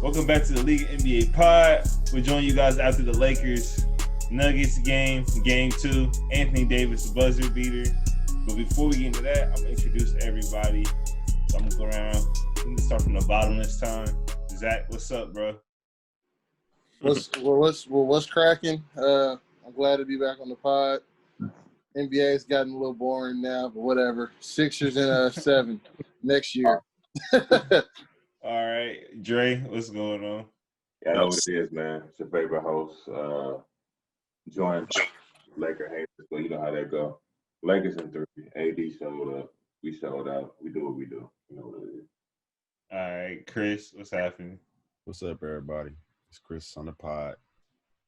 Welcome back to the League NBA Pod. We're joining you guys after the Lakers Nuggets game 2. Anthony Davis, buzzer beater. But before we get into that, I'm going to introduce everybody. So I'm going to go around. We can start from the bottom this time. Zach, what's up, bro? What's cracking? I'm glad to be back on the pod. NBA's gotten a little boring now, but whatever. Sixers in 7 next year. All right, Dre, what's going on? Yeah, I know what it is, man. It's your favorite host. Joined Laker haters, but you know how that go. Lakers in 3. AD showed up. We showed out. We do what we do. You know what it is. All right, Chris, what's happening? What's up, everybody? It's Chris on the pod.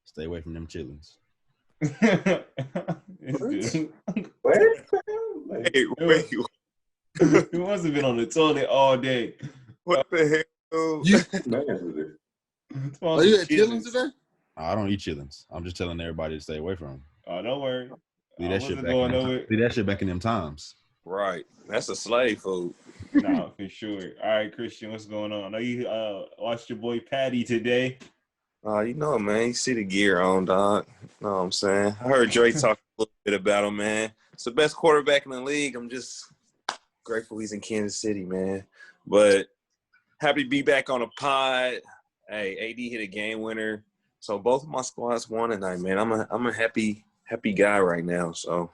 Stay away from them chillings. Wait. He must have been on the toilet all day. What the hell? Are you at chillings today? I don't eat chillings. I'm just telling everybody to stay away from them. Oh, don't worry. Leave that shit back in them times. Right. That's a slave food. Nah, for sure. All right, Christian, what's going on? I know you watched your boy Patty today. You know, man, you see the gear on, dog. Know what I'm saying? I heard Dre talk a little bit about him, man. It's the best quarterback in the league. I'm just grateful he's in Kansas City, man. But happy to be back on the pod. Hey, AD hit a game winner. So both of my squads won tonight, man. I'm a happy guy right now. So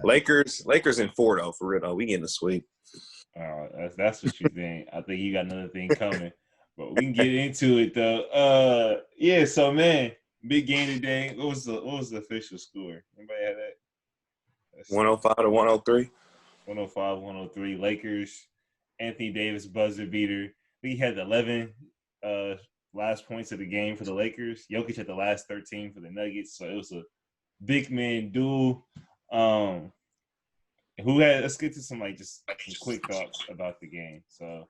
Lakers in 4 though, for real though. We getting a sweep. That's what you think. I think you got another thing coming. But we can get into it though. Yeah, so man, big game today. What was the official score? Anybody have that? 105 to 103. 105-103. Lakers. Anthony Davis buzzer beater. We had 11 last points of the game for the Lakers. Jokic had the last 13 for the Nuggets. So it was a big man duel. Let's get to some quick thoughts about the game. So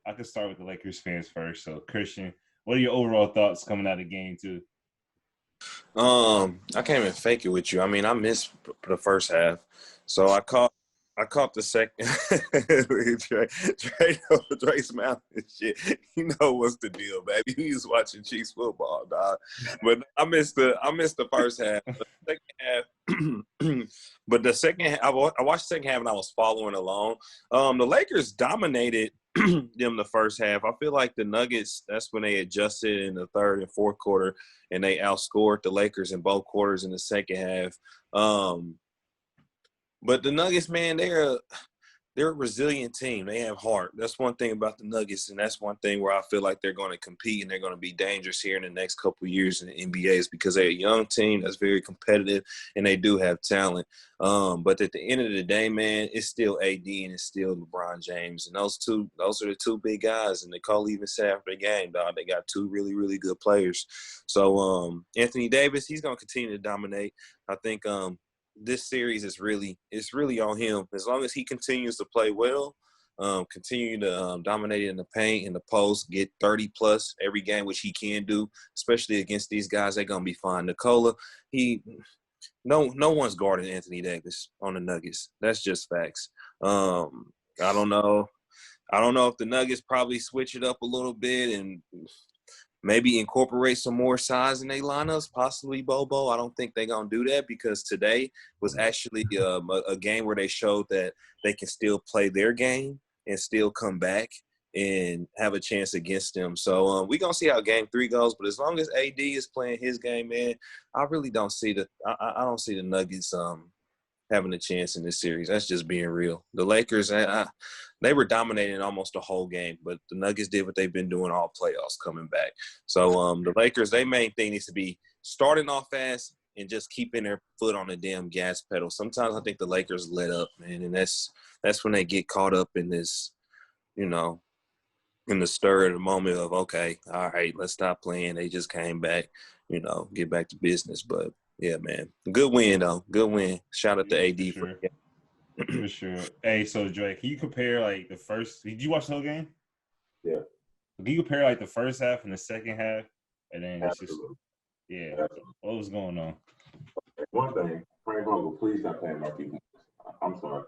I could start with the Lakers fans first. So Christian, what are your overall thoughts coming out of game 2? I can't even fake it with you. I mean, I missed the first half. So I caught the second. Dre's mouth and shit. You know what's the deal, baby. He was watching Chiefs football, dog. But I missed the first half. The second half. But the second half, I watched the second half and I was following along. The Lakers dominated them the first half. I feel like the Nuggets, that's when they adjusted in the third and fourth quarter, and they outscored the Lakers in both quarters in the second half. But the Nuggets, man, they're a resilient team. They have heart. That's one thing about the Nuggets, and that's one thing where I feel like they're going to compete and they're going to be dangerous here in the next couple of years in the NBA is because they're a young team that's very competitive and they do have talent. But at the end of the day, man, it's still AD and it's still LeBron James. And those are the two big guys. And Nicole even said after the game, dog, they got 2 really, really good players. So Anthony Davis, he's going to continue to dominate. I think this series is really on him. As long as he continues to play well, continue to dominate in the paint, in the post, get 30-plus every game, which he can do, especially against these guys, they're going to be fine. Nikola, no one's guarding Anthony Davis on the Nuggets. That's just facts. I don't know if the Nuggets probably switch it up a little bit and maybe incorporate some more size in their lineups, possibly Bobo. I don't think they're going to do that because today was actually a game where they showed that they can still play their game and still come back and have a chance against them. So we're going to see how game 3 goes. But as long as AD is playing his game, man, I really don't see I don't see the Nuggets having a chance in this series. That's just being real. The Lakers, they were dominating almost the whole game, but the Nuggets did what they've been doing all playoffs coming back. So the Lakers, their main thing needs to be starting off fast and just keeping their foot on the damn gas pedal. Sometimes I think the Lakers let up, man, and that's when they get caught up in this, in the stir of the moment of, okay, all right, let's stop playing. They just came back, get back to business. But yeah, man. Good win, though. Good win. Shout out to AD for sure. Hey, so Drake, can you compare the first? Did you watch the whole game? Yeah. Can you compare the first half and the second half, and then Absolutely. What was going on? One thing, Frank Vogel, please stop paying my people. I'm sorry.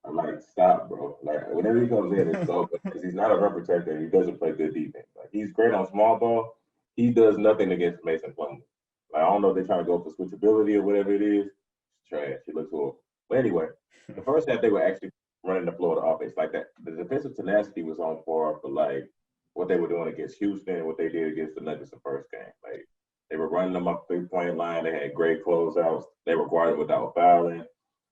I'm like, stop, bro. Like, whenever he comes in, it's so because he's not a rim protector. He doesn't play good defense. Like, he's great on small ball. He does nothing against Mason Plumlee. Like, I don't know if they're trying to go for switchability or whatever it is. It's trash. He looks horrible. But anyway, the first half they were actually running the floor of the offense like that. The defensive tenacity was on par for like what they were doing against Houston, what they did against the Nuggets the first game. Like they were running them up 3-point line. They had great closeouts. They were guarded without fouling.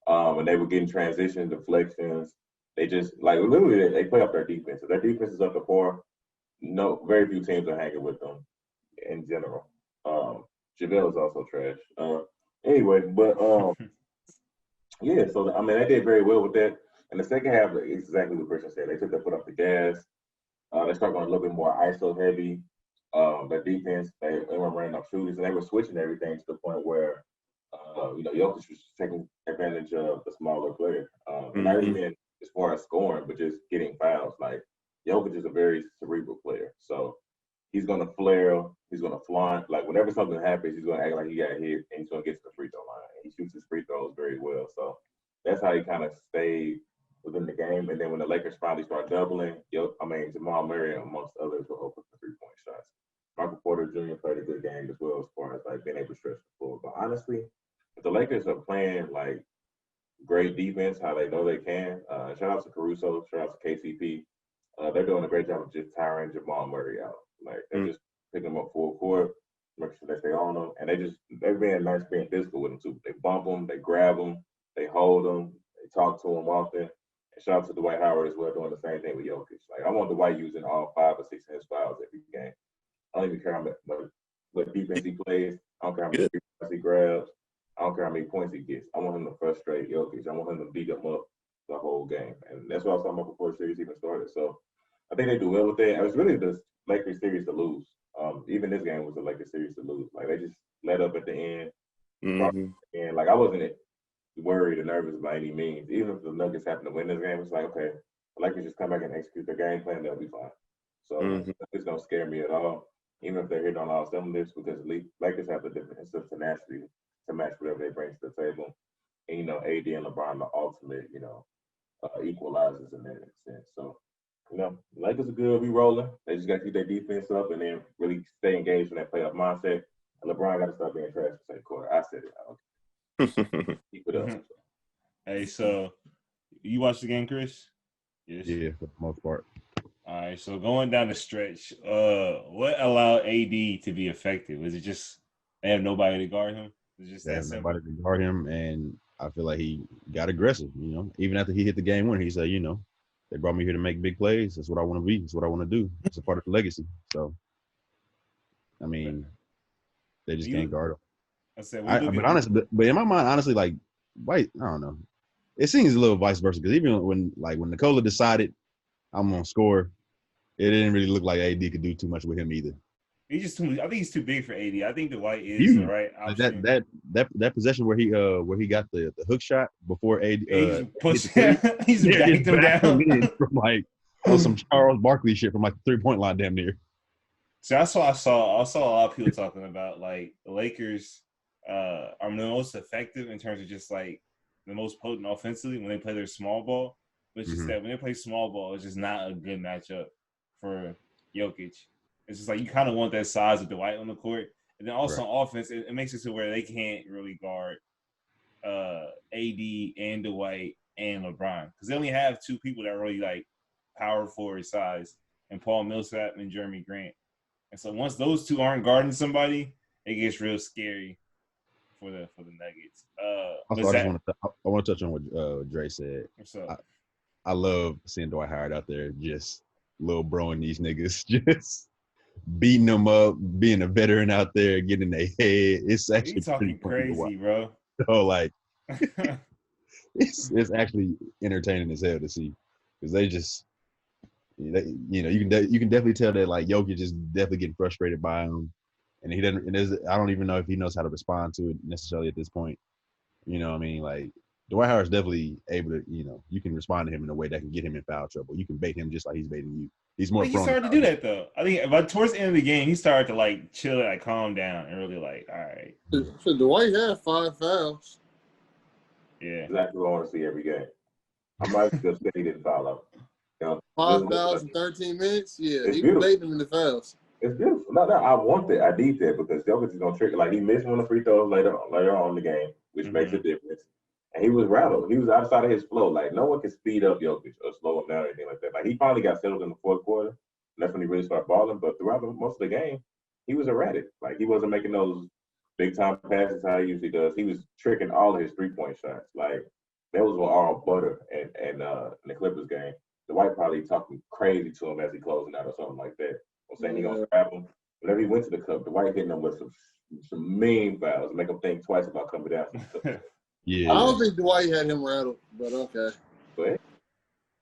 And they were getting transition deflections. They just like literally they play up their defense. If their defense is up to par, no, very few teams are hanging with them in general. JaVale is also trash. Anyway, but yeah, so I mean they did very well with that. And the second half, it's exactly what Christian said. They took their foot off the gas. They started going a little bit more ISO heavy. Their defense, they were running up shooters, and they were switching everything to the point where, Jokic was taking advantage of the smaller player. Not even as far as scoring, but just getting fouls. Like, Jokic is a very cerebral player. So he's going to flare, he's going to flaunt. Like, whenever something happens, he's going to act like he got hit, and he's going to get to the free throw line. And he shoots his free throws very well. So that's how he kind of stayed within the game. And then when the Lakers finally start doubling, Jamal Murray, amongst others, were open for 3-point shots. Michael Porter Jr. played a good game as well as far as like being able to stretch the floor. But honestly, if the Lakers are playing like great defense, how they know they can, shout out to Caruso, shout out to KCP. They're doing a great job of just tiring Jamal Murray out. Like they're just picking him up full court, making sure they stay on him, and they're being nice, being physical with him too. They bump him, they grab him, they hold him, they talk to him often. And shout out to Dwight Howard as well, doing the same thing with Jokic. Like I want Dwight using all 5 or 6 of his fouls every game. I don't even care how much what defense he plays. I don't care how many rebounds he grabs. I don't care how many points he gets. I want him to frustrate Jokic. I want him to beat him up the whole game. And that's what I was talking about before the series even started. So I think they do well with that. It was really the Lakers series to lose. Even this game was the Lakers series to lose. Like they just let up at the end. And like I wasn't worried or nervous by any means. Even if the Nuggets happen to win this game, it's like, okay, the Lakers just come back and execute their game plan, they'll be fine. So this don't scare me at all. Even if they're hitting on all cylinders, because Lakers have the defensive tenacity to match whatever they bring to the table. And, AD and LeBron, the ultimate, equalizers in that sense. So, Lakers are good. We rolling. They just got to keep their defense up and then really stay engaged in that playoff mindset. And LeBron got to start being trash for the quarter. I said it. Keep it up. Hey, so you watched the game, Chris? Yes. Yeah, for the most part. All right, so going down the stretch, what allowed AD to be effective? Was it just they have nobody to guard him? It's just that simple. Nobody to guard him, and I feel like he got aggressive. Even after he hit the game winner, he said, they brought me here to make big plays. That's what I want to be. That's what I want to do. It's a part of the legacy. So, I mean, they just can't guard him. But honestly, but in my mind, honestly, like, I don't know. It seems a little vice versa because even when Nikola decided I'm gonna score, it didn't really look like AD could do too much with him either. He's just too. I think he's too big for AD. I think Dwight is the right option. That possession where he got the hook shot before AD he's backed him down from like some Charles Barkley shit from like the 3-point line damn near. So that's what I saw. I saw a lot of people talking about like the Lakers are the most effective in terms of just like the most potent offensively when they play their small ball. But it's just that when they play small ball, it's just not a good matchup for Jokic. It's just like you kind of want that size of Dwight on the court. And then also on offense, it makes it to where they can't really guard AD and Dwight and LeBron. Because they only have 2 people that are really like power forward size, and Paul Millsap and Jeremy Grant. And so once those 2 aren't guarding somebody, it gets real scary for the Nuggets. I want to touch on what Dre said. What's up? I love seeing Dwight Howard out there just little broing these niggas, just beating them up, being a veteran out there, getting their head. It's actually talking crazy, bro. So like, it's actually entertaining as hell to see because they just, you can definitely tell that like Jokic is definitely getting frustrated by him, and he doesn't. And I don't even know if he knows how to respond to it necessarily at this point. You know what I mean? Like Dwight Howard's definitely able to, you can respond to him in a way that can get him in foul trouble. You can bait him just like he's baiting you. He's more. He started to do that though. I think, but towards the end of the game, he started to like chill, like calm down, and really like, all right. So Dwight had 5 fouls. Yeah, exactly what I want to see every game. I might still say he didn't foul out. You know, 5 fouls in 13 minutes? Yeah, It's he was beautiful. leading them in the fouls. It's beautiful. No, I want that. I need that because Jokic is gonna trigger. Like he missed one of the free throws later on in the game, which makes a difference. And he was rattled. He was outside of his flow. Like no one can speed up Jokic or slow him down or anything like that. Like he finally got settled in the fourth quarter. And that's when he really started balling. But throughout most of the game, he was erratic. Like he wasn't making those big time passes how he usually does. He was tricking all of his 3-point shots. Like that was all butter. And in the Clippers game, Dwight probably talking crazy to him as he closing out or something like that. I'm saying he gonna grab him. Whenever he went to the cup, Dwight hitting him with some mean fouls, make him think twice about coming down from the cup. Yeah. I don't think Dwight had him rattled, but okay. But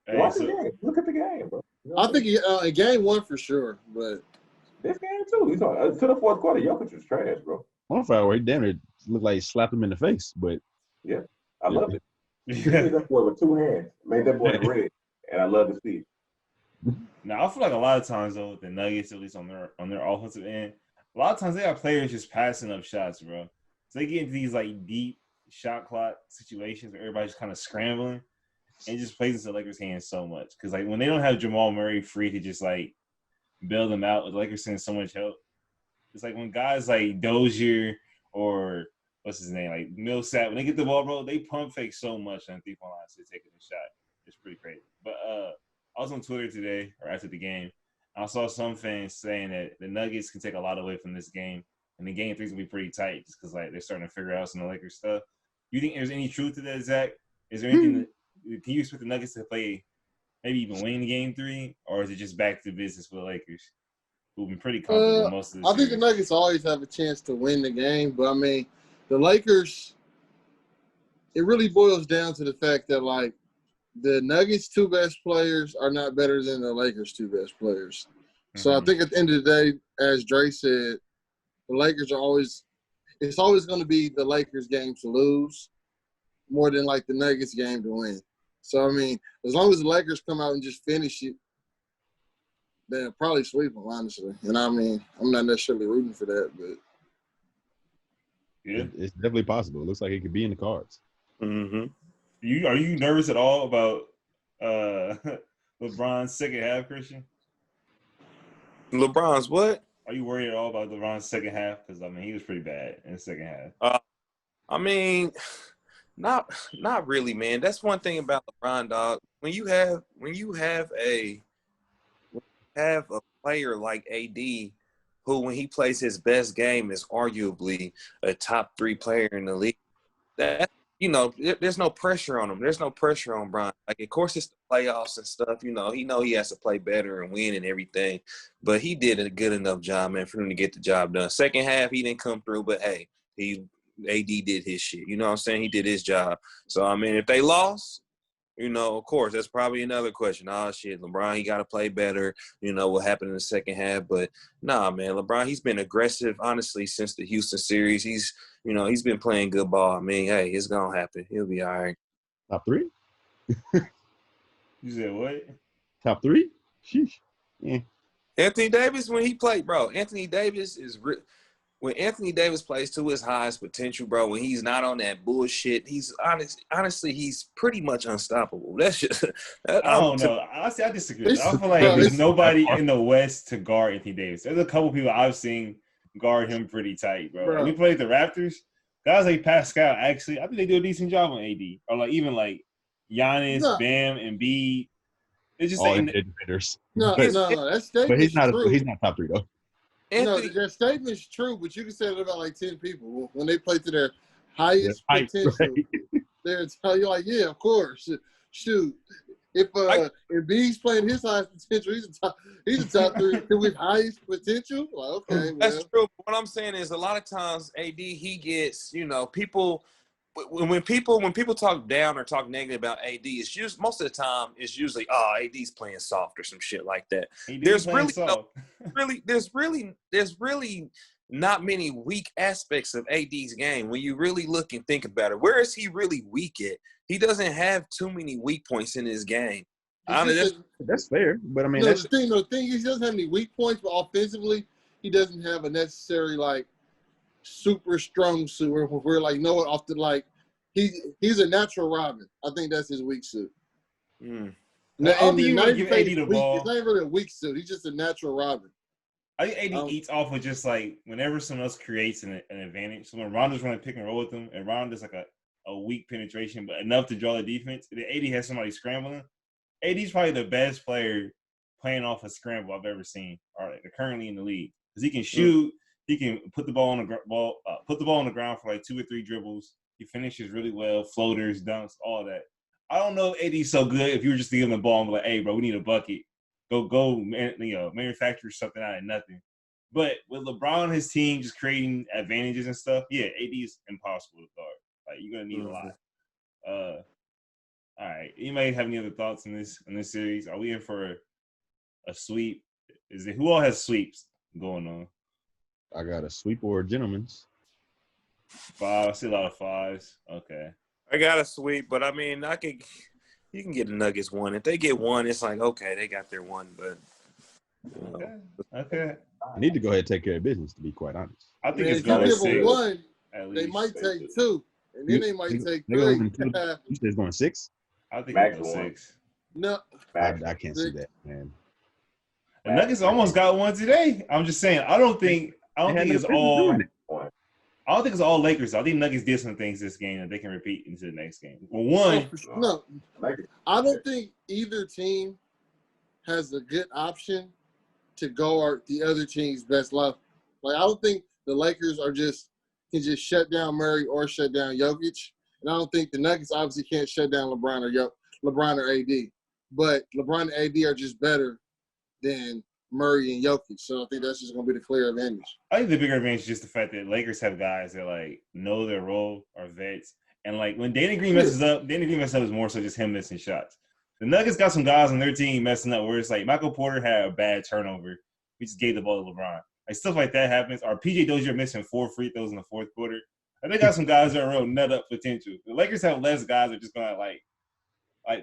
Hey, watch the game. Look at the game, bro. You know I think in game 1 for sure, but this game too. He's on to the fourth quarter. Jokic was trash, bro. One foul where he damn it looked like he slapped him in the face, but Yeah, I loved it. He hit that boy with 2 hands, made that boy red, and I love to see it. Now I feel like a lot of times though with the Nuggets, at least on their offensive end, a lot of times they have players just passing up shots, bro. So they get into these like deep shot clock situations where everybody's kind of scrambling, and it just plays into the Lakers' hands so much. Because like when they don't have Jamal Murray free to just like bail them out, with the Lakers sending so much help. It's like when guys like Dozier or what's his name, like Millsap, when they get the ball, bro, they pump fake so much on 3-point line to taking a shot. It's pretty crazy. But I was on Twitter today or after the game. I saw some fans saying that the Nuggets can take a lot away from this game, and the game 3 is gonna be pretty tight just because like they're starting to figure out some of the Lakers stuff. You think there's any truth to that, Zach? Is there anything that can you expect the Nuggets to play, maybe even win game 3, or is it just back to business for the Lakers, who've been pretty comfortable most of the I think series? the Nuggets always have a chance to win the game, but I mean, the Lakers. It really boils down to the fact that like the Nuggets' 2 best players are not better than the Lakers' 2 best players. So I think at the end of the day, as Dre said, the Lakers are always – it's always going to be the Lakers' game to lose more than like the Nuggets' game to win. So, I mean, as long as the Lakers come out and just finish it, they'll probably sweep them, honestly. And, I mean, I'm not necessarily rooting for that, but – yeah, it's definitely possible. It looks like it could be in the cards. Mm-hmm. Are you nervous at all about LeBron's second half, Christian? LeBron's what? Are you worried at all about LeBron's second half? Because I mean, he was pretty bad in the second half. I mean, not really, man. That's one thing about LeBron, dog. When you have a player like AD, who when he plays his best game is arguably a top 3 player in the league, that there's no pressure on him. There's no pressure on Bron. Like, of course, it's the playoffs and stuff. He has to play better and win and everything. But he did a good enough job, man, for him to get the job done. Second half, he didn't come through, but hey, AD did his shit. You know what I'm saying? He did his job. So I mean, if they lost, of course, that's probably another question. Oh, shit, LeBron, he got to play better. What happened in the second half. But, nah, man, LeBron, he's been aggressive, honestly, since the Houston series. He's been playing good ball. I mean, hey, it's going to happen. He'll be all right. Top 3? You said what? Top 3? Sheesh. Yeah. Anthony Davis, when he played, bro, when Anthony Davis plays to his highest potential, bro, when he's not on that bullshit, he's honestly, he's pretty much unstoppable. That's just I don't know. Honestly, I disagree. I feel like there's nobody in the West to guard Anthony Davis. There's a couple people I've seen guard him pretty tight, bro. Like, we played the Raptors. Guys like Pascal, actually, I think they do a decent job on AD. Or like even like Giannis, Bam, and Embiid. It's just all saying defenders. No, that statement but he's not true. He's not top 3 though. Anthony, that statement's true, but you can say that about like 10 people. When they play to their highest potential, they're telling you like, yeah, of course. Shoot. If B's playing his highest potential, he's a top 3 with highest potential. Like, okay, that's true. What I'm saying is a lot of times AD, he gets, people when people talk down or talk negative about AD, it's just most of the time it's usually AD's playing soft or some shit like that. There's really not many weak aspects of AD's game when you really look and think about it. Where is he really weak at? He doesn't have too many weak points in his game. That's fair, but I mean, the thing is, he doesn't have any weak points, but offensively, he doesn't have a necessary like super strong suit where we're like, off the like, he's a natural Robin. I think that's his weak suit. No, I don't and think you not really even give say AD he's the weak. ball. It's not even really a weak suit. He's just a natural robber. I think AD eats off of just like whenever someone else creates an advantage. So when Rondo's running pick and roll with him, and Rondo's like a weak penetration, but enough to draw the defense, and then AD has somebody scrambling. AD's probably the best player playing off a scramble I've ever seen. All right, currently in the league because he can shoot, he can put the ball on the ground for like 2 or 3 dribbles. He finishes really well, floaters, dunks, all that. I don't know if AD's so good if you were just to give him the ball and be like, hey, bro, we need a bucket. Go, manufacture something out of nothing. But with LeBron and his team just creating advantages and stuff, yeah, AD is impossible to guard. Like you're gonna need a lot. All right. Anybody have any other thoughts in this series? Are we in for a sweep? Who all has sweeps going on? I got a sweep or a gentleman's. 5. I see a lot of 5s. Okay. I got a sweep, but I mean, you can get the Nuggets 1. If they get 1, it's like okay, they got their 1, but. Okay. I need to go ahead and take care of business, to be quite honest. I think Man, it's if you going give them 6. 1, At they least. might take 2, and then they might take 3. You said it's going 6? I think Max it's going 1. 6. No, I can't see that, man. The Nuggets almost got 1 today. I'm just saying. I don't think it's all. I don't think it's all Lakers. I think Nuggets did some things this game that they can repeat into the next game. Well, 1. No, I don't think either team has a good option to guard the other team's best left. Like I don't think the Lakers can just shut down Murray or shut down Jokic, and I don't think the Nuggets obviously can't shut down LeBron or AD. But LeBron and AD are just better than Murray and Jokic, so I think that's just going to be the clear advantage. I think the bigger advantage is just the fact that Lakers have guys that like know their role, are vets, and like when Danny Green messes up, is more so just him missing shots. The Nuggets got some guys on their team messing up where it's like Michael Porter had a bad turnover. We just gave the ball to LeBron. Like stuff like that happens. Or PJ Dozier missing 4 free throws in the fourth quarter. And they got some guys that are real nut up potential. The Lakers have less guys that are just gonna like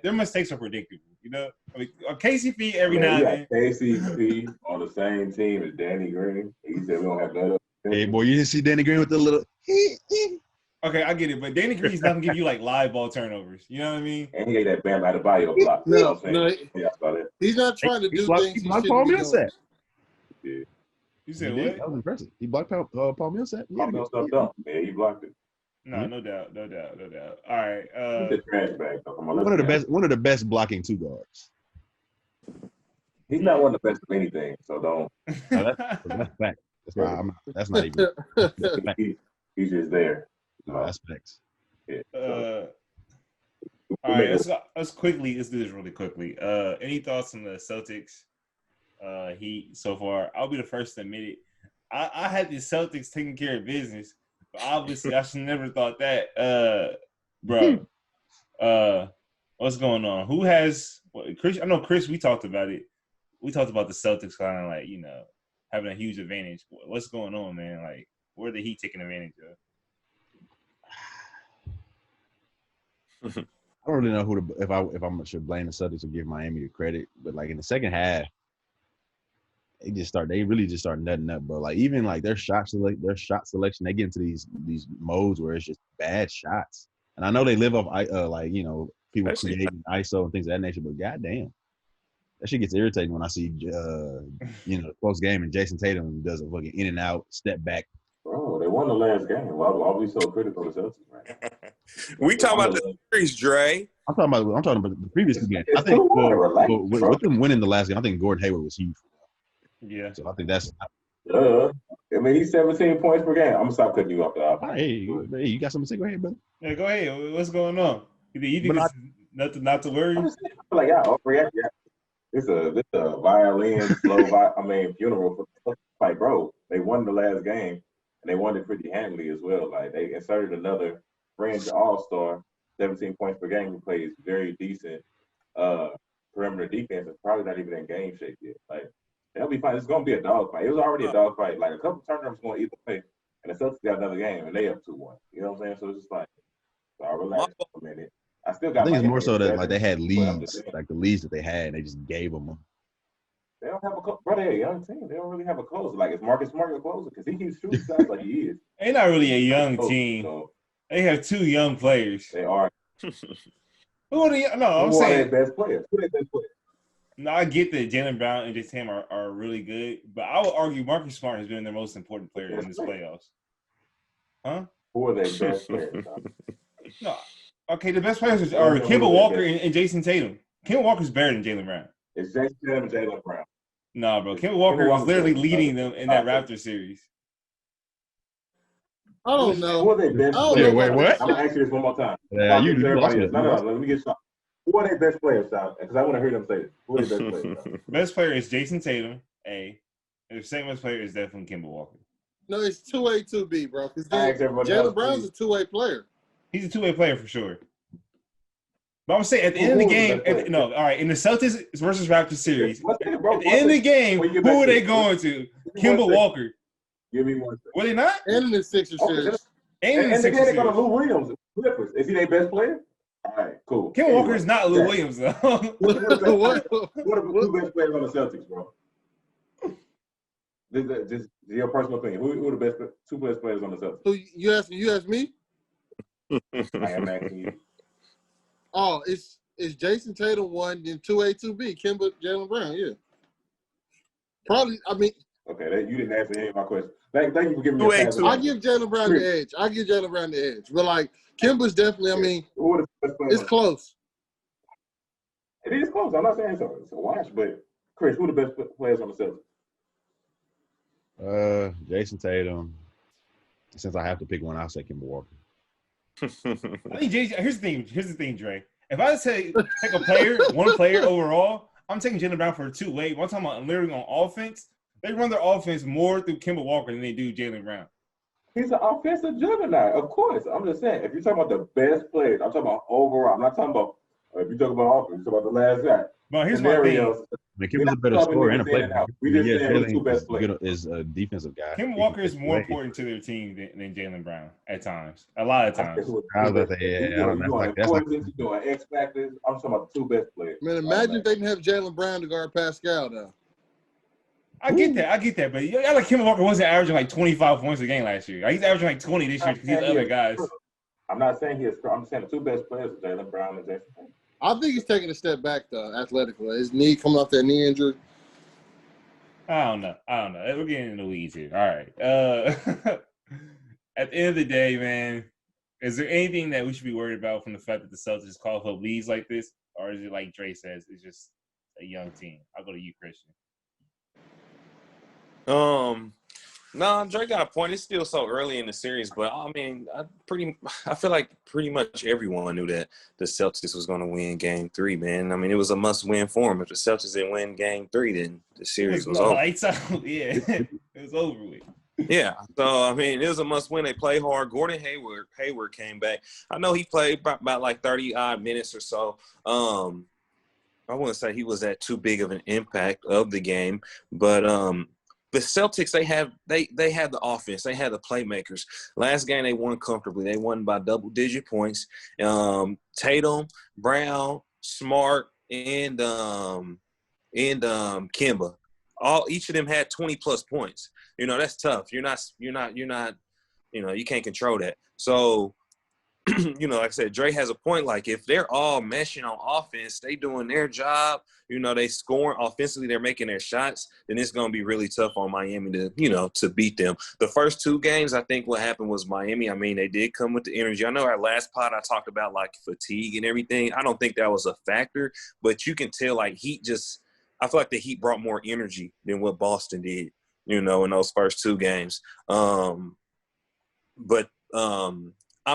their mistakes are predictable. You know, I mean, KCP every now and then. KCP on the same team as Danny Green. He said we don't have nut up. Hey boy, you didn't see Danny Green with the little. Okay, I get it, but Danny Green's not gonna give you like live ball turnovers. You know what I mean? And he ate that Bam Adebayo block. No, He's not trying to do things. He blocked Paul Millsap. Yeah. You said He what? that was impressive. He blocked Paul Millsap. Paul Millsap up. Yeah, he blocked it. No, no doubt. All right. He's a trash bag. One of the best blocking 2 guards. He's not one of the best of anything, so don't. No, that's fact. That's not even. That's fact. He's just there. No, that's facts. Yeah, all right, let's do this really quickly. Any thoughts on the Celtics Heat so far? I'll be the first to admit it. I had the Celtics taking care of business, but obviously I should never thought that. Bro, what's going on? Who has Chris? I know Chris. We talked about it. We talked about the Celtics kind of like having a huge advantage. What's going on, man? Like, where are the Heat taking advantage of? I don't really know if I should blame the Celtics or give Miami the credit, but like in the second half, they really just start nutting up, bro. Like even like their shot selection, they get into these modes where it's just bad shots. And I know they live off people creating ISO and things of that nature, but goddamn, that shit gets irritating when I see close game and Jason Tatum does a fucking in and out step back. Bro, they won the last game. Why are we so critical of the Celtics, man? We talking about the series, Dre. I'm talking about the previous game. I think with them winning the last game, I think Gordon Hayward was huge. Yeah. So I think that's. I mean, he's 17 points per game. I'm gonna stop cutting you off the Hey, you got something to say? Go ahead, brother. Yeah, go ahead. What's going on? You think it's not to worry? Like, yeah, overreact. Yeah. This a violin funeral for like, bro. They won the last game. And they won it pretty handily as well. Like they inserted another fringe all-star, 17 points per game, who plays very decent perimeter defense. It's probably not even in game shape yet. Like they'll be fine. It's gonna be a dogfight. It was already a dogfight. Like a couple turnovers going either way, and the Celtics got another game and they up 2-1. You know what I'm saying? So it's just like, relax for a minute. I think it's more so that like they had leads, like the leads that they had, and they just gave them. They don't have they're a young team. They don't really have a closer. Like, is Marcus Smart your closer? Because he can shoot shots like he is. They're not really a young team. So they have 2 young players. they are. Who are the no? I'm Who are their saying best players? Who are their best players? no. I get that Jaylen Brown and Jason Tatum are really good, but I would argue Marcus Smart has been their most important player in Best this players. playoffs. Huh? Who are their best players? No. Okay, the best players You know are what I'm saying? Kemba Who are their Walker best? and Jason Tatum. Kemba Walker's better than Jaylen Brown. It's Jason Tatum and Jaylen Brown. Nah, bro. It's Kemba Kemba Walker was Walker's literally better. leading them in that Raptor series. I don't Who know. are their best I don't players? know wait, about what? this. I'm gonna ask you this one more time. Yeah, you Everybody lost me. else. No, let me get shot. Who are their best players, Sal? Because I want to hear them say it. Who are their best players? Sal? Best player is Jason Tatum, A. And the second best player is definitely Kemba Walker. No, it's 2A, 2B, bro. Because I asked everybody else, Jaylen Brown's please. a two-way player. He's a two-way player for sure. But I'm saying at the Who- end of the who are the game, best players? no, all right, in the Celtics versus Raptors series, What's that, bro? at the end of the game, When you get who back are to they it, going to? Give me one Kemba second. Walker. Give me one second. Were they not? And in the Sixers Okay, series. And in the And Sixers then they go to series. Lou Williams. Clippers. Is he their best player? All right, cool. Kemba Walker is not Lou Jack, Williams, though. Who are the best What? players? Who are the two best players on the Celtics, bro? This is your personal opinion. Who are the two best players on the Celtics? So you ask me? I am asking you. Oh, it's Jason Tatum 1, then 2A, 2B. Kemba, Jaylen Brown, yeah. Probably, I mean, Okay, you didn't answer any of my questions. Thank you for giving me a 2A, pass. 2A. I give Jaylen Brown the edge. I give Jaylen Brown the edge. But, like, Kemba's definitely, I mean, Who are the best players? it's close. It is close. I'm not saying it's a wash, but Chris, who are the best players on the Celtics? Jason Tatum. Since I have to pick one, I'll say Kemba Walker. I think here's the thing, Dre. If I take a player, one player overall, I'm taking Jaylen Brown for a two-way. One time I'm literally on offense, they run their offense more through Kemba Walker than they do Jaylen Brown. He's an offensive juggernaut, of course. I'm just saying, if you're talking about the best players, I'm talking about overall. I'm not talking about if you're talking about offense, you're talking about the last guy. But here's my thing. Scenarios. I mean, Kemba's a better scorer and a playmaker. We just Yeah, saying who's the two Jaylen best players. is a defensive guy. Kemba Walker is more important to their team than Jaylen Brown at times. A lot of times. I was about to say, yeah, I don't know. That's like You're doing X factors. I'm talking about the two best players. Man, imagine if they didn't have Jaylen Brown to guard Pascal, though. I get that. But y'all like Kemba Walker wasn't averaging like 25 points a game last year. He's averaging like 20 this year because he's other guys. I'm not saying he's strong. I'm saying the two best players are Jaylen Brown and Jason Tatum. I think he's taking a step back, though, athletically. His knee coming off that knee injury. I don't know. We're getting in the weeds here. All right. At the end of the day, man, is there anything that we should be worried about from the fact that the Celtics call up leads like this? Or is it like Dre says, it's just a young team? I'll go to you, Christian. No, Drake got a point. It's still so early in the series, but I mean, I feel like pretty much everyone knew that the Celtics was going to win Game 3, man. I mean, it was a must-win for them. If the Celtics didn't win Game 3, then the series was over. Lights out. Yeah, it was over with. Yeah, so I mean, it was a must-win. They played hard. Gordon Hayward came back. I know he played about like 30-odd minutes or so. I wouldn't say he was that too big of an impact of the game, but the Celtics, they have the offense. They have the playmakers. Last game, they won comfortably. They won by double-digit points. Tatum, Brown, Smart, and Kemba. Each of them had 20-plus points. You know, that's tough. You're not, you know, you can't control that. So, you know, like I said, Dre has a point. Like, if they're all meshing on offense, they doing their job, you know, they scoring offensively, they're making their shots, then it's going to be really tough on Miami to, you know, to beat them. The first two games, I think what happened was Miami, I mean, they did come with the energy. I know our last pod I talked about, like, fatigue and everything. I don't think that was a factor, but you can tell, like, I feel like the Heat brought more energy than what Boston did, you know, in those first two games. I'm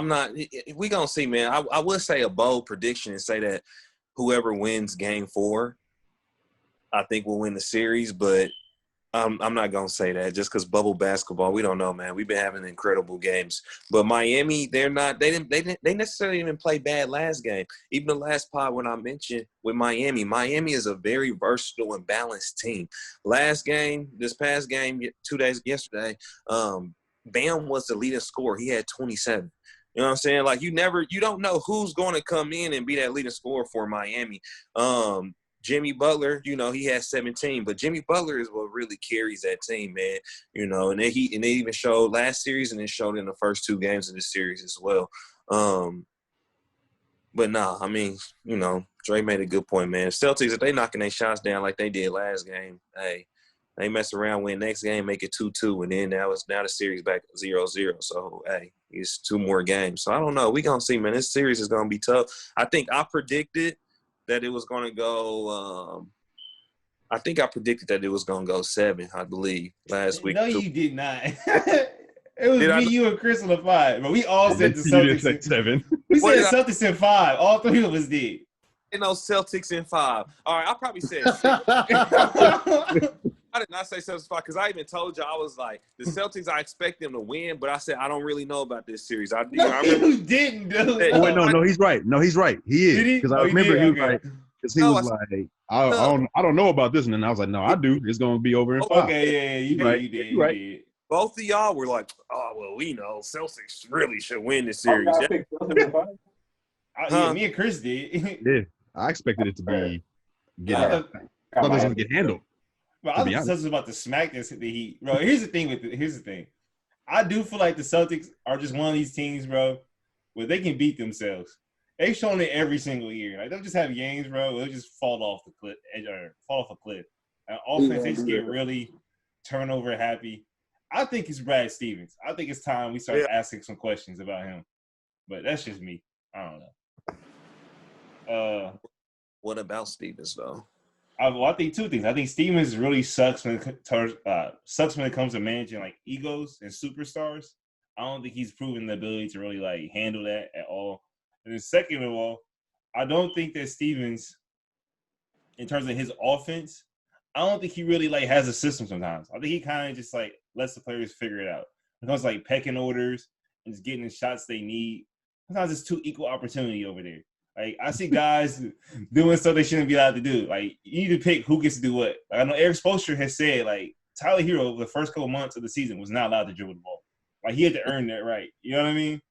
not – we're going to see, man. I would say a bold prediction and say that whoever wins Game 4, I think will win the series, but I'm not going to say that just because bubble basketball, we don't know, man. We've been having incredible games. But Miami, they necessarily didn't play bad last game. Even the last pod when I mentioned with Miami is a very versatile and balanced team. This past game, 2 days yesterday, Bam was the leading scorer. He had 27. You know what I'm saying? Like, you don't know who's going to come in and be that leading scorer for Miami. Jimmy Butler, you know, he has 17, but Jimmy Butler is what really carries that team, man. You know, and they even showed last series and it showed in the first two games of this series as well. But nah, I mean, you know, Dre made a good point, man. Celtics, if they knocking their shots down like they did last game, hey, they mess around, win next game, make it 2-2, and then now the series back 0-0. So, hey, it's 2 more games. So, I don't know. We going to see, man. This series is going to be tough. I think I predicted that it was going to go I think I predicted that it was going to go 7, I believe, last week. No, you did not. It was Did I me, not? you, and Chris on the 5. But we all said the You didn't say Celtics. 7. We What said did Celtics in 5. All 3 of us did. You know, Celtics in 5. All right, I probably said 6. I did not say Celtics 5 because I even told you I was like, the Celtics, I expect them to win, but I said I don't really know about this series. I No, remember. you didn't, dude. Oh wait, no, he's right. No, he's right. He is Did he? because I Oh, he remember did? he was Okay. like, because he No, was I- like, I don't know about this one, and I was like, no, I do. It's gonna be over in 5. Okay, yeah, you did, Right. you did, You're right. you did. Both of y'all were like, oh, well, we know Celtics really should win this Oh, series. y'all picked Celtics in 5? Yeah, Huh? me and Chris did. Yeah, I expected it to be I I thought, thought this was gonna get handled. bro, to I be thought the honest. Celtics was about to smack this the Heat, bro. Here's the thing. Here's the thing. I do feel like the Celtics are just one of these teams, bro, where they can beat themselves. They've shown it every single year. Like they'll just have games, bro. They'll just fall off the cliff, or fall off a cliff. And offense, they just get really turnover happy. I think it's Brad Stevens. I think it's time we start asking some questions about him. But that's just me. I don't know. What about Stevens, though? I think 2 things. I think Stevens really sucks when it comes to managing like egos and superstars. I don't think he's proven the ability to really like handle that at all. And then second of all, I don't think that Stevens, in terms of his offense, I don't think he really like has a system sometimes. I think he kind of just like lets the players figure it out. It comes like pecking orders and just getting the shots they need. Sometimes it's too equal opportunity over there. Like I see guys doing stuff they shouldn't be allowed to do. Like you need to pick who gets to do what. Like, I know Eric Spoelstra has said like Tyler Hero the first couple months of the season was not allowed to dribble the ball. Like he had to earn that right. You know what I mean?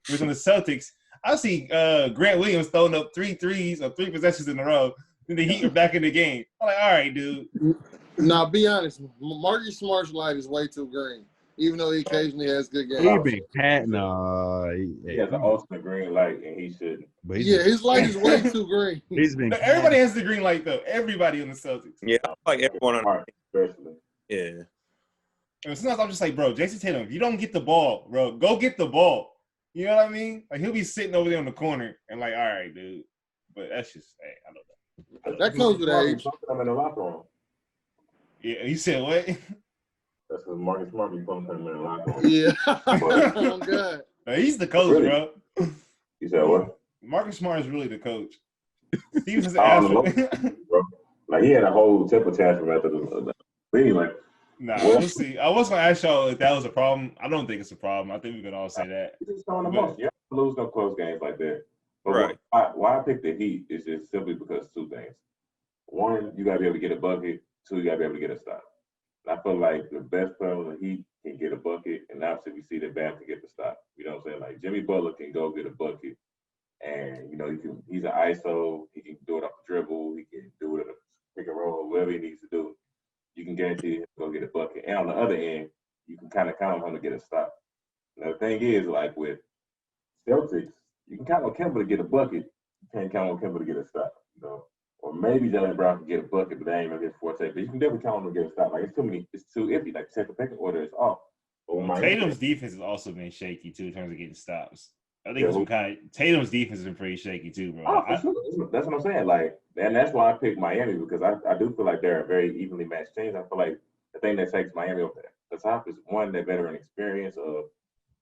Whereas on the Celtics, I see Grant Williams throwing up 3 threes or 3 possessions in a row. Then the Heat are back in the game. I'm like, all right, dude. Now, be honest. Marcus Smart's light is way too green, even though he occasionally has good He games. been cat. He has an ultimate green light, and he shouldn't. But Yeah, his light is way too green. he's been. Everybody has the green light though. Everybody on the Celtics. Yeah, I like everyone on Smart, especially. Yeah. And sometimes I'm just like, bro, Jason Tatum, if you don't get the ball, bro, go get the ball. You know what I mean? Like he'll be sitting over there in the corner and like, all right, dude. But that's just, hey, I don't know. That comes with age. I'm in the locker room. Yeah, you said what? That's what Marcus Smart be putting him in the locker room. Yeah. Oh, God. No, he's the coach, Really? bro. You said what? Marcus Smart is really the coach. Stevens is an I don't know, athlete. bro. Like he had a whole temper tantrum after the thing. Like, Nah, we'll see. I was gonna ask y'all if that was a problem. I don't think it's a problem. I think we can all say that. he's just showing emotion. You don't lose no close games like that. But Right. why I picked the Heat is just simply because 2 things. 1, you gotta be able to get a bucket. 2, you gotta be able to get a stop. And I feel like the best player on the Heat can get a bucket, and obviously we see that Bam can get the stop. You know what I'm saying? Like Jimmy Butler can go get a bucket, and you know he's an ISO. He can do it off the dribble. He can do it in a pick and roll, whatever he needs to do. You can guarantee him to go get a bucket. And on the other end, you can kind of count on him to get a stop. Now the thing is, like with Celtics, you can count on Kemba to get a bucket. You can't count on Kemba to get a stop. You know, or maybe Jalen Brown can get a bucket, but that ain't gonna get forte. But you can definitely count on him to get a stop. Like it's too iffy. Like the pecking order is off. But with Miami- Tatum's defense has also been shaky too in terms of getting stops. I think Tatum's defense has been pretty shaky too, bro. Oh, for sure. That's what I'm saying. Like, and that's why I picked Miami because I do feel like they're a very evenly matched team. I feel like the thing that takes Miami over the top is 1, their veteran experience of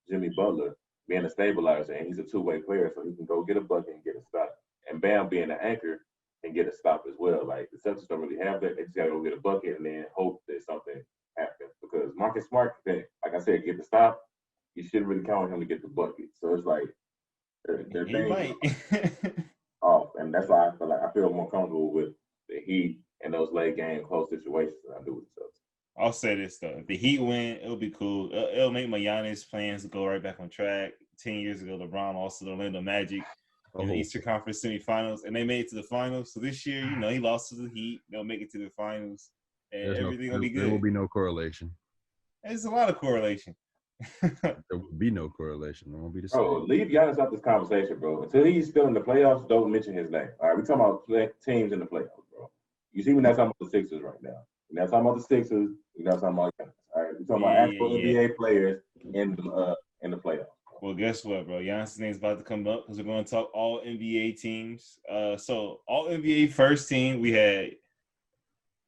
Jimmy Butler being a stabilizer, and he's a 2-way player, so he can go get a bucket and get a stop. And Bam being an anchor and get a stop as well. Like the Celtics don't really have that. They just gotta go get a bucket and then hope that something happens. Because Marcus Smart can, like I said, get the stop. You shouldn't really count on him to get the bucket. So it's like their He thing might. off, and that's why I feel more comfortable with the Heat and those late game close situations than I do with the Celtics. I'll say this though: if the Heat win, it'll be cool. It'll make my Giannis plans go right back on track. 10 years ago, LeBron lost to the Orlando Magic in the Eastern Conference semifinals, and they made it to the finals. So this year, he lost to the Heat. They'll make it to the finals, and everything will be good. There will be no correlation. There's a lot of correlation. There would be no correlation. It won't be the same. Bro, leave Giannis out this conversation, bro. Until he's still in the playoffs, don't mention his name. All right, we're talking about teams in the playoffs, bro. You see, we're not talking about the Sixers right now. We're not talking about the Sixers. We're not talking about Giannis. All right, we're talking about actual NBA players in the playoffs. Well, guess what, bro? Giannis' name's about to come up because we're going to talk all NBA teams. So all NBA first team, we had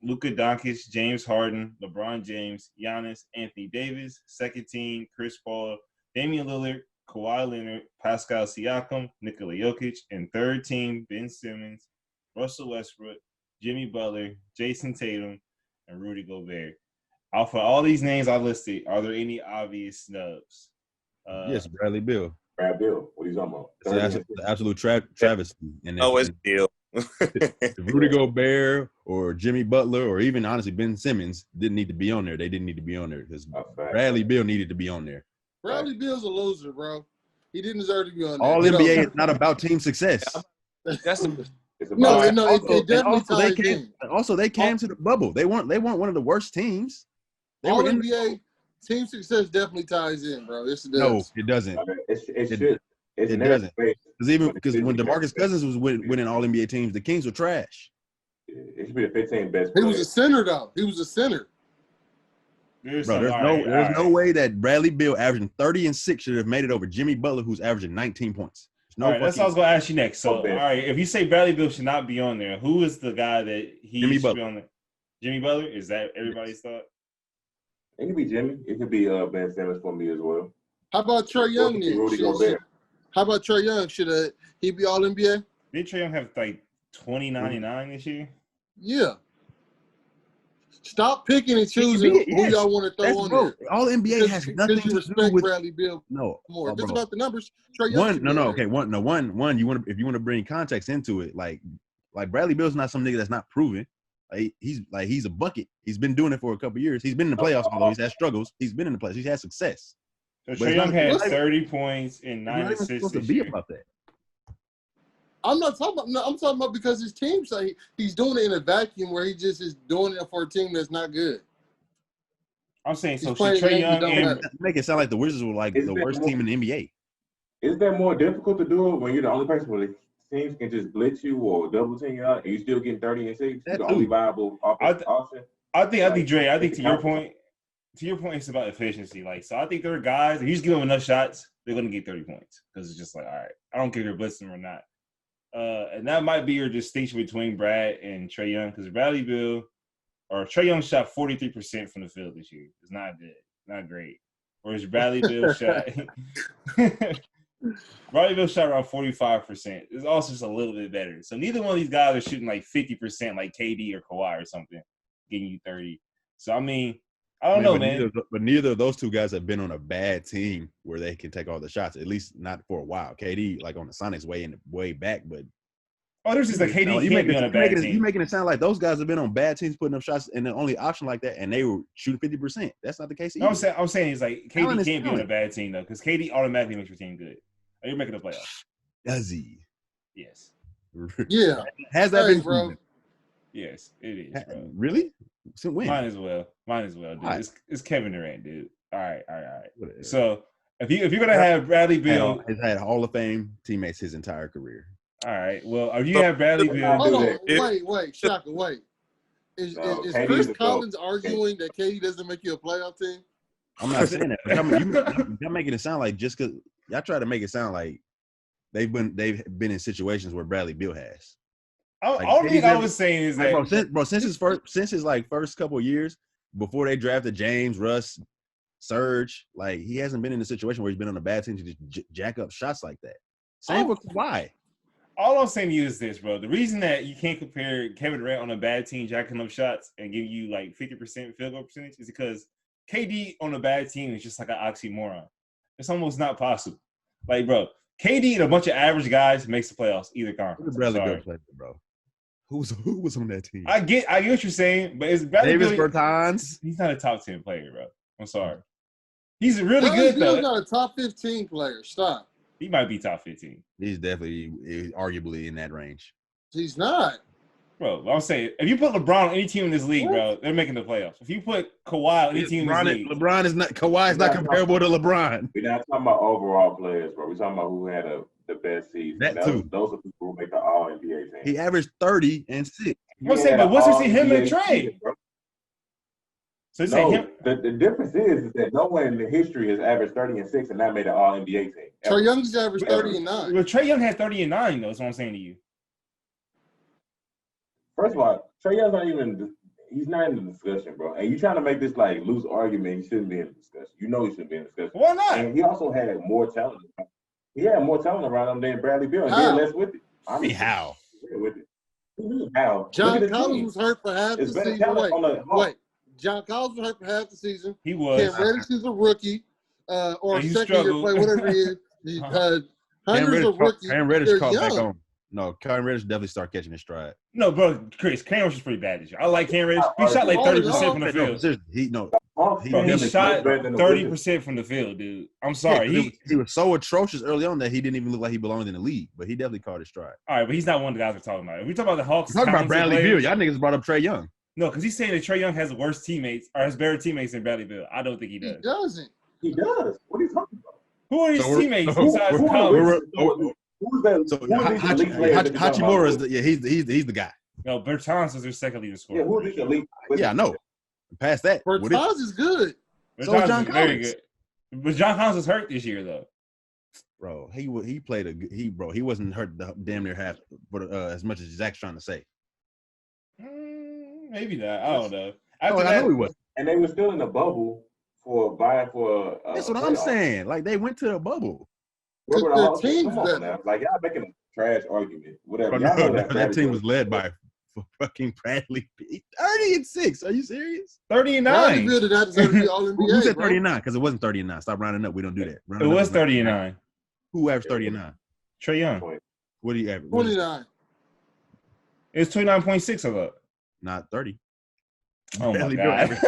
Luka Doncic, James Harden, LeBron James, Giannis, Anthony Davis. Second team, Chris Paul, Damian Lillard, Kawhi Leonard, Pascal Siakam, Nikola Jokic. And third team, Ben Simmons, Russell Westbrook, Jimmy Butler, Jason Tatum, and Rudy Gobert. Out for all these names I listed, are there any obvious snubs? Yes, Bradley Beal. Brad Bill, what are you talking about? It's the absolute travesty. And it's Beal. if Rudy Gobert or Jimmy Butler or even honestly Ben Simmons didn't need to be on there, they didn't need to be on there because Bradley Beal needed to be on there. Bradley Beal's a loser, bro. He didn't deserve to be on there. All NBA is not about team success. That's it definitely ties in. Also, they came to the bubble. They weren't one of the worst teams. All NBA team success definitely ties in, bro. Yes, it does. No, it doesn't. It doesn't. Because when DeMarcus Cousins was winning all NBA teams, the Kings were trash. It should be the 15 best. He was a center, though. He was a center. There's no way that Bradley Beal averaging 30 and 6 should have made it over Jimmy Butler, who's averaging 19 points. All right, that's what I was going to ask you next. So, all right, if you say Bradley Beal should not be on there, who is the guy that Jimmy should Butler. be on there? Jimmy Butler? Is that everybody's thought? It could be Jimmy. It could be Ben Simmons for me as well. How about Trae Young then? How about Trae Young? Should he be all NBA? Did Trae Young have like 20-99 this year? Yeah. Stop picking and choosing who y'all want to throw on there. All NBA has nothing to do with Bradley Beal. No, more. If it's about the numbers, Trae Young. One. If you want to bring context into it, like Bradley Beal's not some nigga that's not proven. He's a bucket. He's been doing it for a couple of years. He's been in the playoffs, although he's had struggles. He's been in the playoffs. He's had success. So Trae Young had 30 points and 9 assists. Supposed to be about that. I'm not talking about. No, I'm talking about because his team say he's doing it in a vacuum where he just is doing it for a team that's not good. I'm saying so. Trae Young make it sound like the Wizards were like the worst team in the NBA. Is that more difficult to do it when you're the only person where the teams can just blitz you or double team you out and you still getting 30 and 6? The only viable option. I think Dre. I think to your point, it's about efficiency. Like, so I think there are guys. If you just give them enough shots, they're going to get 30 points because it's just like, all right, I don't care if you're blitzing or not. And that might be your distinction between Brad and Trae Young because Bradley Beal or Trae Young shot 43% from the field this year. It's not good, not great. Whereas Bradley Beal shot around 45%. It's also just a little bit better. So neither one of these guys are shooting like 50% like KD or Kawhi or something, getting you 30. So I mean, I don't know, man. Neither of those two guys have been on a bad team where they can take all the shots. At least not for a while. KD, like on the Sonics, way back, but there's just like KD can't be on a bad team. You making it sound like those guys have been on bad teams putting up shots, and the only option like that, and they were shooting 50%. That's not the case either. I'm saying it's like KD can't be on a bad team though, because KD automatically makes your team good. You're making the playoffs. Does he? Yes. Yeah. Has that been bro? proven? Yes, it is, bro. Really? Since when? Mine as well, dude. Right. It's Kevin Durant, dude. All right. So if you're gonna have Bradley Beal, has had Hall of Fame teammates his entire career. All right. Well, if you have Bradley Beal, hold on, wait, Shaka, wait. Is Chris Collins arguing that KD doesn't make you a playoff team? I'm not saying that. You're making it sound like just because y'all try to make it sound like they've been in situations where Bradley Beal has. All I was saying is that since his first couple of years before they drafted James, Russ, Serge, like he hasn't been in a situation where he's been on a bad team to just jack up shots like that. Same with Kawhi. All I'm saying to you is this, bro. The reason that you can't compare Kevin Durant on a bad team jacking up shots and giving you like 50% field goal percentage is because KD on a bad team is just like an oxymoron. It's almost not possible. Like, bro, KD and a bunch of average guys makes the playoffs either conference. Bradley Beal played, bro. Who was on that team? I get what you're saying, but it's Bradley Davis Beal. Bertans. He's not a top 10 player, bro. I'm sorry. He's really Bradley good though. Beal's not a top 15 player. Stop. He might be top 15. He's definitely arguably in that range. He's not. Bro, I'm saying if you put LeBron on any team in this league, bro, they're making the playoffs. If you put Kawhi on any team in this league, LeBron is not Kawhi is not comparable to LeBron. We're not talking about overall players, bro. We're talking about who had the best season. That too. Those are people who make the All NBA team. He averaged 30 and 6. I'm saying, but what's to see him and Trae? So the difference is that no one in the history has averaged 30 and 6 and not made an All NBA team. Trae Young's averaged 30 and 9. Well, Trae Young had 30 and 9, though. That's what I'm saying to you. First of all, Trae Young's he's not in the discussion, bro. And you trying to make this like loose argument, he shouldn't be in the discussion. You know he shouldn't be in the discussion. Why not? And he also had more talent. He had more talent around him than Bradley Beal and did less with it. I mean, how? With it. How? John Collins was hurt for half the season. John Collins was hurt for half the season. He was. Cam Reddish is a rookie or a second-year player, whatever he is. Hunter's a rookie. Cam Reddish caught back on. No, Cam Reddish definitely start catching his stride. No, bro, Chris, Cam Reddish is pretty bad this year. I like Cam Reddish. He shot like 30% from the field. He shot 30% from the field, dude. I'm sorry. He was so atrocious early on that he didn't even look like he belonged in the league, but he definitely caught his stride. All right, but he's not one of the guys we're talking about. If we talk about the Hawks, talking about Bradley Beal. Y'all niggas brought up Trae Young. No, because he's saying that Trae Young has worse teammates or has better teammates than Bradley Beal. I don't think he does. He doesn't. He does. What are you talking about? Who are his teammates besides Collins? Who's that? So Hachimura is he's the guy. No, Bertans is their second leading scorer. Yeah, who is the elite? Yeah, I know. Past that, Bertans is good. So John Collins. Very good. But John Collins was hurt this year though. Bro, he played he wasn't hurt damn near half, but as much as Zach's trying to say. Maybe not. I don't know. I know he was. And they were still in the bubble for buying for. That's what I'm saying. Like they went to the bubble. Their team's better. Like y'all making a trash argument. Whatever. That team was led by fucking Bradley. 30 and 6. Are you serious? 30 and 9. Bradley Beal did not deserve to be all NBA. Who said 30 and 9? Because it wasn't 30 and 9. Stop rounding up. We don't do that. It was 30 and 9. Who averaged 30 and 9? Trae Young. What do you average? 29. It's 29.6 of it. Not 30. Oh my god!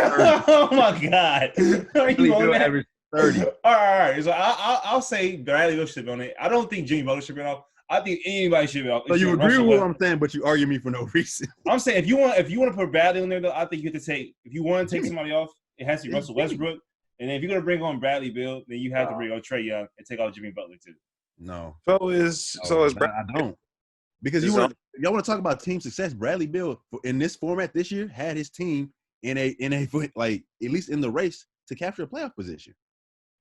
Oh my god! Are you on that? 30. All right. So I'll say Bradley Beal should be on it. I don't think Jimmy Butler should be off. I think anybody should be off. So you agree with what I'm saying, but you argue me for no reason. I'm saying if you want to put Bradley on there, though, I think you have to take. If you want to take somebody off, it has to be Russell Westbrook. And then if you're gonna bring on Bradley Beal, then you have to bring on Trae Young and take off Jimmy Butler too. No. So is I don't. Because y'all want to talk about team success. Bradley Beal in this format this year had his team in a like at least in the race to capture a playoff position.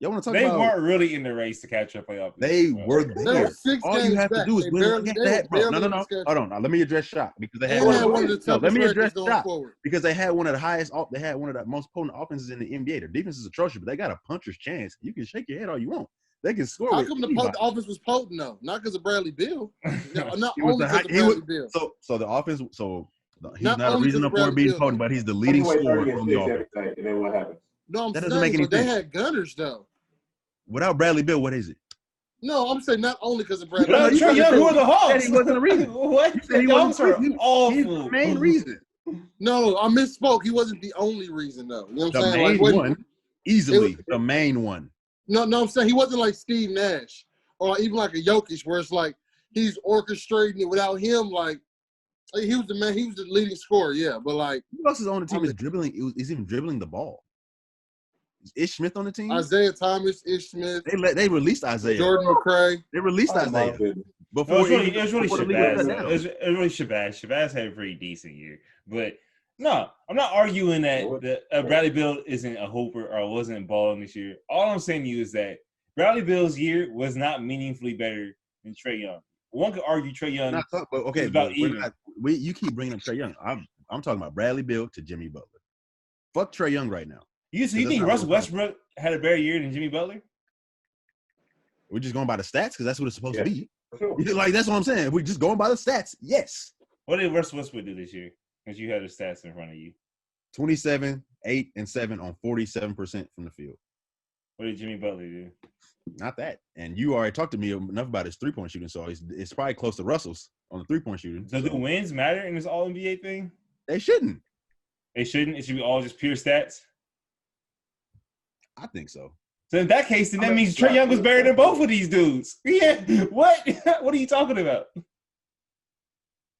Y'all want to talk about? They weren't really in the race to capture a playoff position. They were there. All you have to do is win. No. Hold on. Now, let me address shot because they had one of the toughest. Let me address shot because they had one of the highest. They had one of the most potent offenses in the NBA. Their defense is atrocious, but they got a puncher's chance. You can shake your head all you want. They can score. How come the offense was potent though? Not because of Bradley Beal. Not only because of Bradley Beal. So the offense. So he's not a reason for being potent, but he's the leading scorer on the offense. And then what happened? No, I'm saying, but they had gunners though. Without Bradley Beal, what is it? No, I'm saying not only because of Bradley Beal. Trae Young, who are the Hawks? He wasn't a reason. What? The Hawks are awful. He's the main reason. No, I misspoke. He wasn't the only reason though. You know what I'm saying? The main one, easily the main one. No, I'm saying he wasn't like Steve Nash or even like a Jokic, where it's like he's orchestrating it. Without him, like he was the man, he was the leading scorer, yeah. But like, who else is on the team is dribbling? Is even dribbling the ball? Is Ish Smith on the team? Isaiah Thomas, Ish Smith. They released Isaiah. Jordan McRae. They released Isaiah. Before it was really Shabazz. It was really Shabazz. Shabazz had a pretty decent year, but. No, I'm not arguing that Bradley Beal isn't a hooper or wasn't balling this year. All I'm saying to you is that Bradley Beal's year was not meaningfully better than Trae Young. One could argue Trae Young is about even. You keep bringing up Trae Young. I'm talking about Bradley Beal to Jimmy Butler. Fuck Trae Young right now. You think Russell Westbrook had a better year than Jimmy Butler? We're just going by the stats because that's what it's supposed to be. Sure. Like, that's what I'm saying. We're just going by the stats. Yes. What did Russell Westbrook do this year? Because you had the stats in front of you. 27, 8, and 7 on 47% from the field. What did Jimmy Butler do? Not that. And you already talked to me enough about his three-point shooting, so it's probably close to Russell's on the three-point shooting. Does the wins matter in this All-NBA thing? They shouldn't. They shouldn't? It should be all just pure stats? I think so. So in that case, then that means Trae Young was better than both of these dudes. Yeah. What? What are you talking about?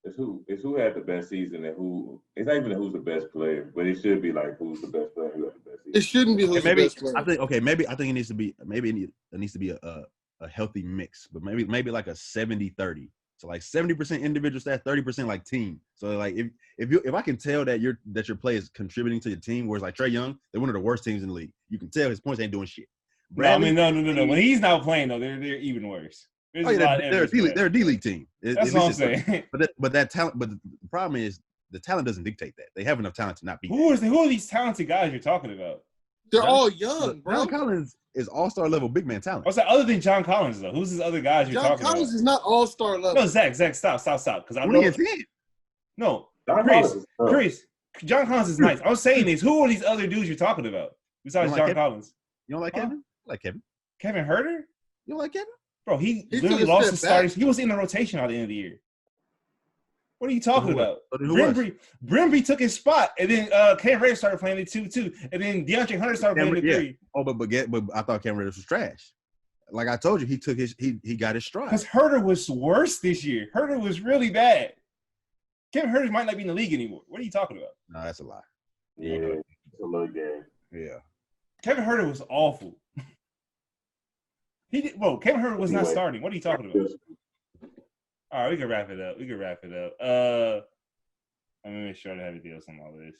It's who had the best season and who. It's not even who's the best player, but it should be like who's the best player, who had the best season. It shouldn't be who's the best player. I think it needs to be it needs to be a healthy mix, but maybe like a 70-30. So like 70% individual stats, 30% like team. So like if I can tell that your play is contributing to your team, whereas like Trae Young, they're one of the worst teams in the league. You can tell his points ain't doing shit. Bradley, no. When he's not playing though, they're even worse. They're a D-League team. That's what I'm saying. But that talent. But the problem is the talent doesn't dictate that. They have enough talent to not be. Who are these talented guys you're talking about? They're all young, bro. John Collins is all-star level big man talent. What's that other than John Collins though? Who's these other guys you're talking about? John Collins is not all-star level. No, Zach, stop. Because I know. 20 and 10. No, Chris. Chris. John Collins is nice. I'm saying this. Who are these other dudes you're talking about besides John Collins? You don't like Kevin? I like Kevin. Kevin Herter? You don't like Kevin? Bro, he literally lost his starting. He was in the rotation at the end of the year. What are you talking about? Brimby took his spot, and then Cam Reddish started playing the 2-2, and then DeAndre Hunter started playing the 3. Oh, but I thought Cam Reddish was trash. Like I told you, he got his stride. Because Herter was worse this year. Herter was really bad. Kevin Herter might not be in the league anymore. What are you talking about? No, that's a lie. Yeah, it's a little game. Yeah. Kevin Herter was awful. Kevin Herter was not starting. What are you talking about? All right, we can wrap it up. Let me make sure I have a deal on all this.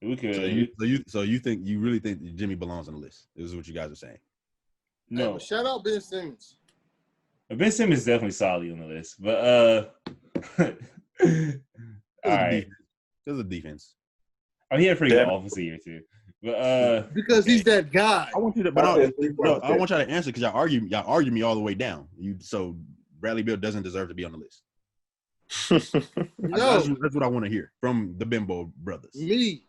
We could. So you really think that Jimmy belongs on the list? This is what you guys are saying. No. Shout out Ben Simmons. Ben Simmons is definitely solid on the list, but all right. There's a defense. I mean, he had a pretty good offensive year too. But because he's that guy. I want you to, but I want y'all to answer because y'all argue me all the way down. So Bradley Beal doesn't deserve to be on the list. No, that's what I want to hear from the Bimbo brothers. Me,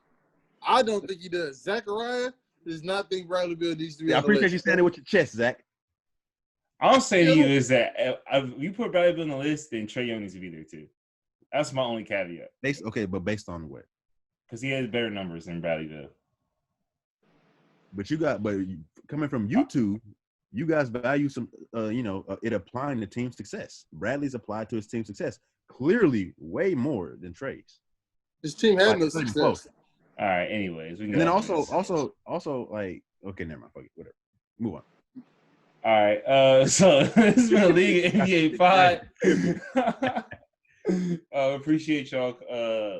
I don't think he does. Zachariah does not think Bradley Beal needs to be. I appreciate you standing with your chest, Zach. I'll say to you is that if you put Bradley Beal on the list, then Trae Young needs to be there too. That's my only caveat. But based on what? Because he has better numbers than Bradley Beal. But coming from YouTube, you guys value some, it applying to team success. Bradley's applied to his team success clearly way more than Trae's. His team had no success. All right. Anyways, we can. And then also like, okay, never mind. Fuck it, whatever. Move on. All right. So this has been a League NBA pod. Appreciate y'all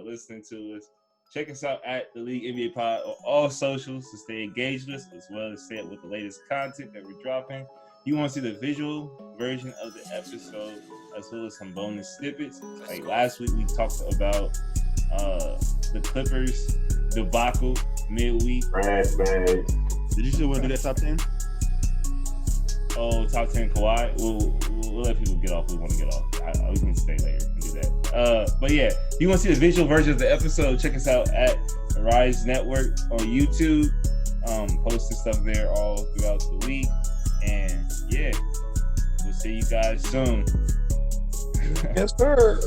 listening to us. Check us out at the League NBA Pod on all socials to stay engaged with us, as well as stay up with the latest content that we're dropping. You want to see the visual version of the episode, as well as some bonus snippets. Like last week, we talked about the Clippers debacle midweek. Trash bag. Did you still want to do that top 10? Oh, top 10 Kawhi. We'll let people get off. We want to get off. We can stay later and do that. But yeah, if you want to see the visual version of the episode, check us out at Rise Network on YouTube. Posting stuff there all throughout the week. And yeah, we'll see you guys soon. Yes, sir.